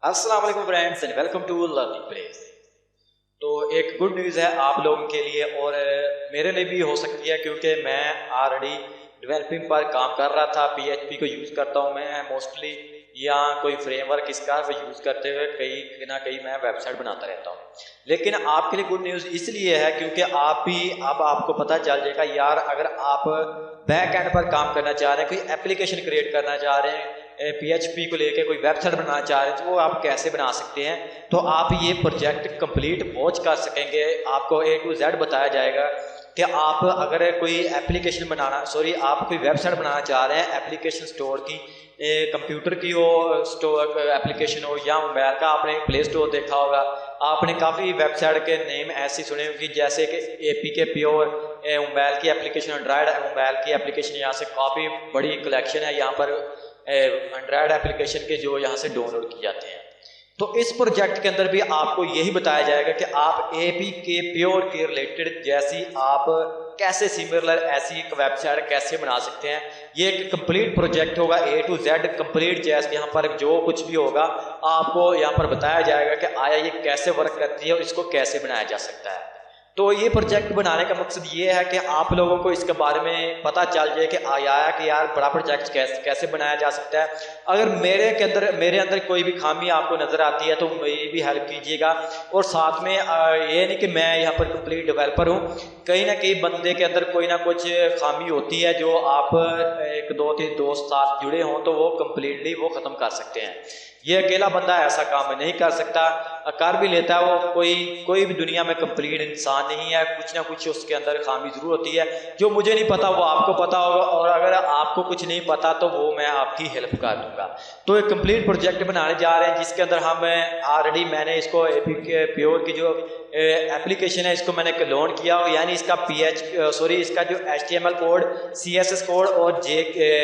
अस्सलाम वालेकुम friends and welcome to learning place. तो एक गुड न्यूज़ है आप लोगों के लिए और मेरे लिए भी हो सकती है, क्योंकि मैं ऑलरेडी डेवलपिंग पर काम कर रहा था। पीएचपी को यूज़ करता हूँ मैं मोस्टली, या कोई फ्रेमवर्क इसका यूज़ करते हुए कहीं ना कहीं मैं वेबसाइट बनाता रहता हूँ। लेकिन आपके लिए गुड न्यूज़ इसलिए है क्योंकि आप भी अब आपको पता चल जाएगा यार, अगर आप बैक एंड पर काम करना चाह रहे हैं, कोई एप्लीकेशन क्रिएट करना चाह रहे हैं, पीएचपी को लेके कोई वेबसाइट बनाना चाह रहे हैं, तो वो आप कैसे बना सकते हैं। तो आप ये प्रोजेक्ट कंप्लीट वॉच कर सकेंगे। आपको A to Z बताया जाएगा कि आप अगर कोई एप्लीकेशन आप कोई वेबसाइट बनाना चाह रहे हैं, एप्लीकेशन स्टोर की, कंप्यूटर की हो स्टोर एप्लीकेशन हो या मोबाइल का, आपने प्ले स्टोर देखा होगा, आपने काफ़ी वेबसाइट के नेम ऐसी सुने होंगे जैसे कि APK प्योर मोबाइल की एप्लीकेशन, एंड्रॉयड मोबाइल की एप्लीकेशन, यहाँ से काफ़ी बड़ी कलेक्शन है यहाँ पर एंड्रॉयड एप्लीकेशन के जो यहाँ से डाउनलोड किए जाते हैं। तो इस प्रोजेक्ट के अंदर भी आपको यही बताया जाएगा कि आप APK प्योर के रिलेटेड जैसी आप कैसे सिमिलर ऐसी एक वेबसाइट कैसे बना सकते हैं। ये एक कंप्लीट प्रोजेक्ट होगा, A to Z कंप्लीट, जैसे यहाँ पर जो कुछ भी होगा आपको यहाँ पर बताया जाएगा कि आया ये कैसे वर्क करती है और इसको कैसे बनाया जा सकता है। तो ये प्रोजेक्ट बनाने का मकसद ये है कि आप लोगों को इसके बारे में पता चल जाए कि आया कि यार बड़ा प्रोजेक्ट कैसे बनाया जा सकता है। अगर मेरे अंदर कोई भी खामी आपको नज़र आती है तो मेरी भी हेल्प कीजिएगा। और साथ में ये नहीं कि मैं यहाँ पर कंप्लीट डेवलपर हूँ, कहीं ना कहीं बंदे के अंदर कोई ना कुछ खामी होती है जो आप एक दो तीन दोस्त साथ जुड़े हों तो वो कम्प्लीटली वो ख़त्म कर सकते हैं। ये अकेला बंदा ऐसा काम नहीं कर सकता, कर भी लेता है वो, कोई भी दुनिया में कंप्लीट इंसान नहीं है, कुछ ना कुछ उसके अंदर खामी जरूर होती है। जो मुझे नहीं पता वो आपको पता होगा, और अगर आपको कुछ नहीं पता तो वो मैं आपकी हेल्प कर दूंगा। तो एक कंप्लीट प्रोजेक्ट बनाने जा रहे हैं जिसके अंदर हम ऑलरेडी मैंने इसको APK प्योर की जो एप्लीकेशन है इसको मैंने लॉन्च किया, यानी इसका जो HTML कोड, CSS कोड और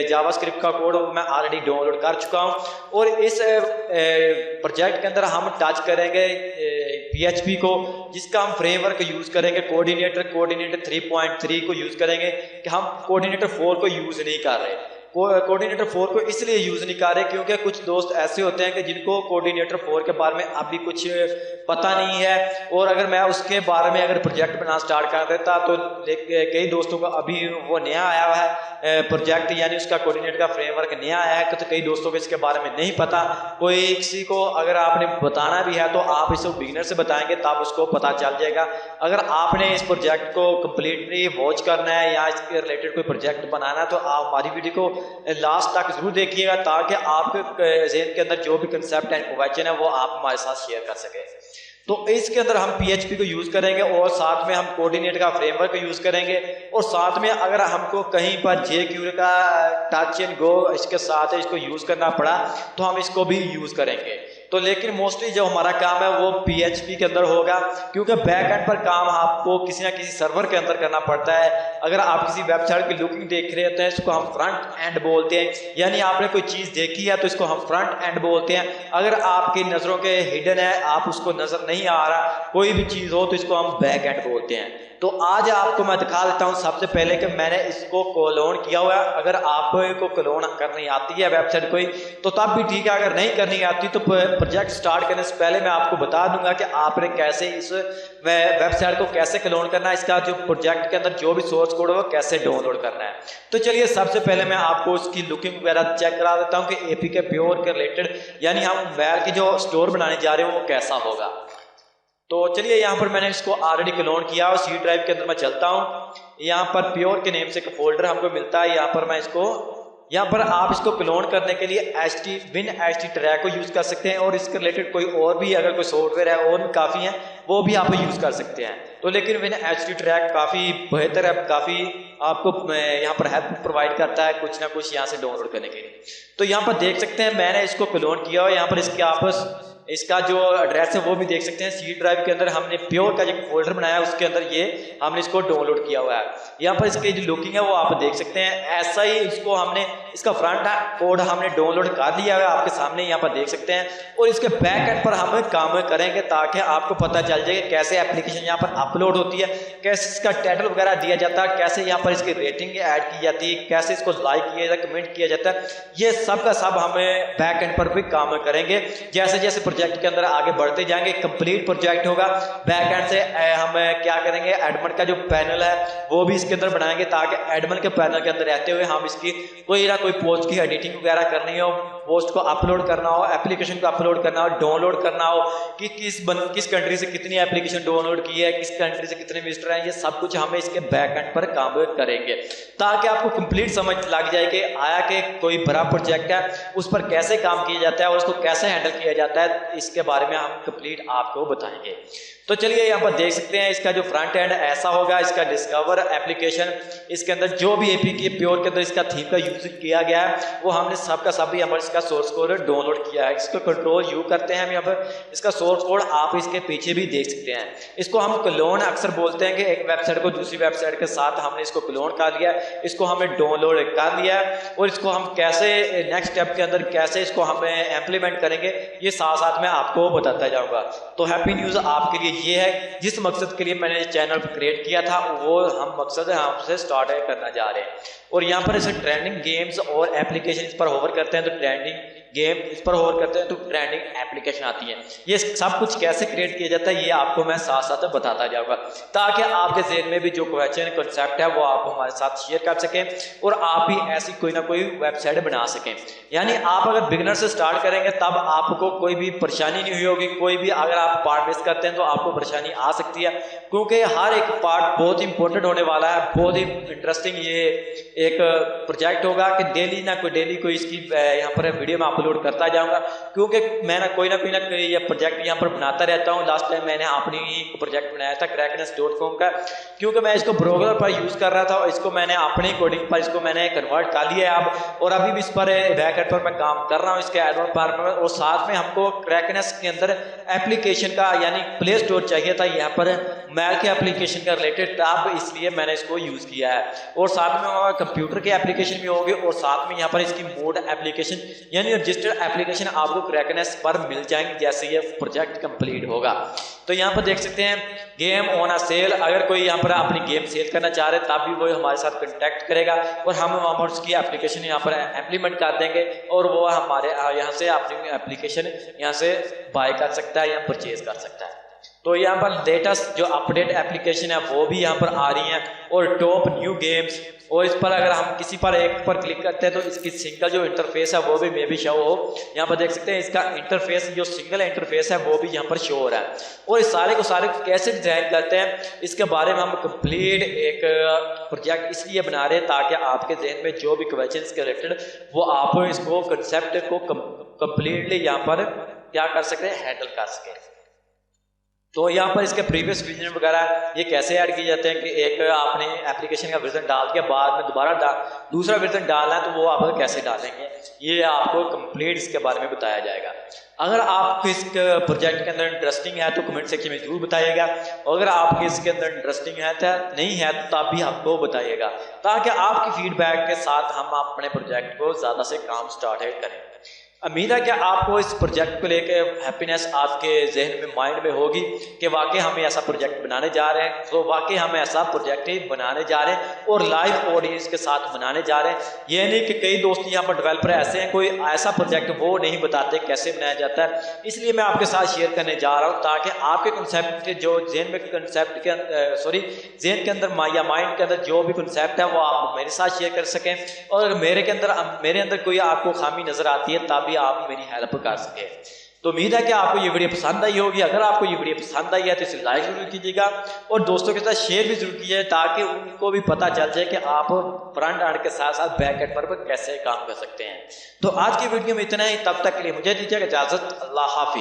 जावास्क्रिप्ट का कोड मैं ऑलरेडी डाउनलोड कर चुका हूँ। और इस प्रोजेक्ट के अंदर हम टच करेंगे PHP को, जिसका हम फ्रेमवर्क यूज़ करेंगे कोऑर्डिनेटर 3.3 को यूज़ करेंगे, कि हम कोऑर्डिनेटर 4 को यूज़ नहीं कर रहे। कोऑर्डिनेटर 4 को इसलिए यूज़ नहीं कर रहे क्योंकि कुछ दोस्त ऐसे होते हैं कि जिनको कोऑर्डिनेटर 4 के बारे में अभी कुछ पता नहीं है, और अगर मैं उसके बारे में अगर प्रोजेक्ट बनाना स्टार्ट कर देता तो कई दोस्तों को अभी वो नया आया हुआ है प्रोजेक्ट, यानी उसका कोऑर्डिनेटर का फ्रेमवर्क नया आया है, तो कई दोस्तों को इसके बारे में नहीं पता। कोई किसी को अगर आपने बताना भी है तो आप इसको बिगिनर से बताएंगे तब उसको पता चल जाएगा। अगर आपने इस प्रोजेक्ट को कम्प्लीटली वॉच करना है या इसके रिलेटेड कोई प्रोजेक्ट बनाना है तो आप हमारी वीडियो को लास्ट तक जरूर देखिएगा, ताकि आपके ज़हन के अंदर जो भी कंसेप्ट एंड क्वेश्चन है वो आप हमारे साथ शेयर कर सकें। तो इसके अंदर हम PHP को यूज़ करेंगे और साथ में हम कोऑर्डिनेटर का फ्रेमवर्क यूज़ करेंगे, और साथ में अगर हमको कहीं पर jQuery का टच एंड गो इसके साथ इसको यूज़ करना पड़ा तो हम इसको भी यूज़ करेंगे। तो लेकिन मोस्टली जो हमारा काम है वो PHP के अंदर होगा, क्योंकि बैक एंड पर काम आपको किसी ना किसी सर्वर के अंदर करना पड़ता है। अगर आप किसी वेबसाइट की लुकिंग देख रहे होते हैं इसको हम फ्रंट एंड बोलते हैं, यानी आपने कोई चीज़ देखी है तो इसको हम फ्रंट एंड बोलते हैं। अगर आपकी नज़रों के हिडन है, आप उसको नज़र नहीं आ रहा कोई भी चीज़ हो, तो इसको हम बैक एंड बोलते हैं। तो आज आपको मैं दिखा देता हूं सबसे पहले कि मैंने इसको क्लोन किया हुआ है। अगर आपको क्लोन करनी आती है वेबसाइट कोई तो तब भी ठीक है, अगर नहीं करनी आती तो प्रोजेक्ट स्टार्ट करने से पहले मैं आपको बता दूंगा कि आपने कैसे इस वेबसाइट को कैसे क्लोन करना है, इसका जो प्रोजेक्ट के अंदर जो भी सोर्स कोड है वो कैसे डाउनलोड करना है। तो चलिए सबसे पहले मैं आपको उसकी लुकिंग वगैरह चेक करा देता हूँ कि APK प्योर के रिलेटेड, यानी हम मोबाइल की जो स्टोर बनाने जा रहे हैं वो कैसा होगा। तो चलिए यहाँ पर मैंने इसको ऑलरेडी क्लोन किया और C ड्राइव के अंदर मैं चलता हूँ। यहाँ पर प्योर के नेम से एक फोल्डर हमको मिलता है, यहाँ पर मैं यहाँ पर आप इसको क्लोन करने के लिए WinHT ट्रैक को यूज़ कर सकते हैं, और इसके रिलेटेड कोई और भी अगर कोई सॉफ्टवेयर है और भी काफ़ी हैं वो भी आप यूज़ कर सकते हैं। तो लेकिन WinHT ट्रैक काफ़ी बेहतर है, काफ़ी आपको यहाँ पर हेल्प प्रोवाइड करता है कुछ ना कुछ यहाँ से डाउनलोड करने के लिए। तो यहाँ पर देख सकते हैं मैंने इसको क्लोन किया और यहाँ पर इसके आपस इसका जो एड्रेस है वो भी देख सकते हैं। सी ड्राइव के अंदर हमने प्योर का जो फोल्डर बनाया है उसके अंदर ये हमने इसको डाउनलोड किया हुआ है। यहाँ पर इसकी जो लुकिंग है वो आप देख सकते हैं। ऐसा ही इसको हमने इसका फ्रंट कोड हमने डाउनलोड कर लिया है आपके सामने यहाँ पर देख सकते हैं। और इसके बैक एंड पर हम काम करेंगे ताकि आपको पता चल जाए कि कैसे एप्लीकेशन यहाँ पर अपलोड होती है, कैसे इसका टाइटल वगैरह दिया जाता है, कैसे यहाँ पर इसकी रेटिंग ऐड की जाती है, कैसे इसको लाइक किया जाता है, कमेंट किया जाता है। ये सब का सब हमें बैक एंड पर भी काम करेंगे। जैसे जैसे प्रोजेक्ट के अंदर आगे बढ़ते जाएंगे, कंप्लीट प्रोजेक्ट होगा। बैक एंड से हम क्या करेंगे, एडमिन का जो पैनल है वो भी इसके अंदर बनाएंगे ताकि एडमिन के पैनल के अंदर रहते हुए हम इसकी कोई ना कोई पोस्ट की एडिटिंग वगैरह करनी हो, पोस्ट को अपलोड करना हो, एप्लीकेशन को अपलोड करना हो, डाउनलोड करना हो कि किस कंट्री से कितनी एप्लीकेशन डाउनलोड की है, किस कंट्री से कितने विजिटर हैं, ये सब कुछ हमें इसके बैक एंड पर काम करेंगे ताकि आपको कंप्लीट समझ लग जाए कि आया कि कोई बड़ा प्रोजेक्ट है उस पर कैसे काम किया जाता है और उसको कैसे हैंडल किया जाता है, इसके बारे में हम कंप्लीट आपको बताएंगे। तो चलिए यहाँ पर देख सकते हैं इसका जो फ्रंट एंड ऐसा होगा। इसका डिस्कवर एप्लीकेशन, इसके अंदर जो भी एपीके प्योर के अंदर इसका थीम का यूज किया गया है वो हमने सब का सब यहाँ पर इसका सोर्स कोड डाउनलोड किया है। इसको कंट्रोल यू करते हैं हम यहाँ पर, इसका सोर्स कोड आप इसके पीछे भी देख सकते हैं। इसको हम क्लोन अक्सर बोलते हैं कि एक वेबसाइट को दूसरी वेबसाइट के साथ हमने इसको क्लोन कर लिया, इसको हमें डाउनलोड कर लिया और इसको हम कैसे नेक्स्ट स्टेप के अंदर कैसे इसको हमें इम्प्लीमेंट करेंगे ये साथ साथ में आपको बताता जाऊंगा। तो हैप्पी न्यूज़ आपके लिए ये है, जिस मकसद के लिए मैंने चैनल क्रिएट किया था वो हम मकसद हमसे स्टार्ट करना जा रहे हैं। और यहाँ पर ऐसे ट्रेंडिंग गेम्स और एप्लीकेशन इस पर होवर करते हैं तो ट्रेंडिंग गेम इस पर होवर करते हैं तो ट्रेंडिंग एप्लीकेशन आती है। ये सब कुछ कैसे क्रिएट किया जाता है ये आपको मैं साथ साथ बताता जाऊंगा ताकि आपके ज़हन में भी जो क्वेश्चन कंसेप्ट है वो आप हमारे साथ शेयर कर सकें और आप भी ऐसी कोई ना कोई वेबसाइट बना सकें। यानी आप अगर बिगिनर से स्टार्ट करेंगे तब आपको कोई भी परेशानी नहीं हुई होगी। कोई भी अगर आप पार्ट मिस करते हैं तो आपको परेशानी आ सकती है क्योंकि हर एक पार्ट बहुत ही इंपॉर्टेंट होने वाला है, बहुत ही इंटरेस्टिंग ये एक प्रोजेक्ट होगा कि डेली ना कोई इसकी यहाँ पर वीडियो में अपलोड करता जाऊंगा क्योंकि मैं ना कोई ये प्रोजेक्ट यहाँ पर बनाता रहता हूँ। लास्ट टाइम मैंने अपनी प्रोजेक्ट बनाया था crackness.com का, क्योंकि मैं इसको ब्रोगर पर यूज़ कर रहा था और इसको मैंने अपनी कोडिंग पर इसको मैंने कन्वर्ट कर लिया है अब, और अभी भी इस पर बैकएंड पर मैं काम कर रहा हूँ इसके एडवांस पार्ट में। और साथ में हमको क्रैकनेस के अंदर एप्लीकेशन का यानी प्ले स्टोर चाहिए था यहाँ पर मैल के एप्लीकेशन का रिलेटेड, अब इसलिए मैंने इसको यूज़ किया है। और साथ में कंप्यूटर के एप्लीकेशन भी होंगे और साथ में यहाँ पर इसकी मोड एप्लीकेशन यानी रजिस्टर्ड एप्लीकेशन आपको क्रैकनेस पर मिल जाएंगे जैसे ये प्रोजेक्ट कंप्लीट होगा। तो यहाँ पर देख सकते हैं गेम ऑन अ सेल, अगर कोई यहाँ पर अपनी गेम सेल करना चाह रहे तब भी वो हमारे साथ कांटेक्ट करेगा और हम वहाँ पर उसकी एप्लीकेशन यहाँ पर इम्प्लीमेंट कर देंगे और वो हमारे यहाँ से अपनी एप्लीकेशन यहाँ से बाय कर सकता है या परचेज कर सकता है। तो यहाँ पर लेटेस्ट जो अपडेट एप्लीकेशन है वो भी यहाँ पर आ रही हैं और टॉप न्यू गेम्स, और इस पर अगर हम किसी पर एक पर क्लिक करते हैं तो इसकी सिंगल जो इंटरफेस है वो भी मे भी शो हो। यहाँ पर देख सकते हैं इसका इंटरफेस जो सिंगल इंटरफेस है वो भी यहाँ पर शो हो रहा है। और इस सारे को कैसे डिजाइन करते हैं इसके बारे में हम कंप्लीट एक प्रोजेक्ट इसलिए बना रहे हैं ताकि आपके जहन में जो भी क्वेश्चन के रिलेटेड वो आप इसको कंसेप्ट को कंप्लीटली यहाँ पर क्या कर सकते हैं, हैंडल कर सकें। तो यहाँ पर इसके प्रीवियस वर्जन वगैरह ये कैसे ऐड किए जाते हैं कि एक आपने एप्लीकेशन का वर्जन डाल के बाद में दोबारा दूसरा वर्जन डालना है तो वो आप कैसे डालेंगे ये आपको कंप्लीट इसके बारे में बताया जाएगा। अगर आपको इस प्रोजेक्ट के अंदर इंटरेस्टिंग है तो कमेंट सेक्शन में जरूर बताइएगा, और अगर आपके इसके अंदर इंटरेस्टिंग है तो नहीं है तो तब भी आपको बताइएगा ताकि आपकी फीडबैक के साथ हम अपने प्रोजेक्ट को ज़्यादा से काम स्टार्ट करें। उम्मीद है कि आपको इस प्रोजेक्ट को लेकर हैप्पीनेस आपके जहन में माइंड में होगी कि वाकई हम ऐसा प्रोजेक्ट बनाने जा रहे हैं। तो वाकई हम ऐसा प्रोजेक्ट ही बनाने जा रहे हैं और लाइव ऑडियंस के साथ बनाने जा रहे हैं। ये नहीं कि कई दोस्त यहाँ पर डेवलपर ऐसे हैं कोई ऐसा प्रोजेक्ट वो नहीं बताते कैसे बनाया जाता है, इसलिए मैं आपके साथ शेयर करने जा रहा हूँ ताकि आपके कंसेप्ट जो जहन में कंसेप्ट के जहन के अंदर या माइंड के अंदर जो भी कंसेप्ट है वो आप मेरे साथ शेयर कर सकें, और मेरे अंदर कोई आपको खामी नजर आती है तभी आप मेरी हेल्प कर सके। तो उम्मीद है कि आपको ये वीडियो पसंद आई होगी। अगर आपको ये वीडियो पसंद आई है तो इसे लाइक जरूर कीजिएगा और दोस्तों के साथ शेयर भी जरूर कीजिए ताकि उनको भी पता चल जाए कि आप फ्रंट एंड के साथ साथ बैक एंड पर कैसे काम कर सकते हैं। तो आज की वीडियो में इतना ही, तब तक के लिए मुझे दीजिएगा इजाजत। अल्लाह हाफिज।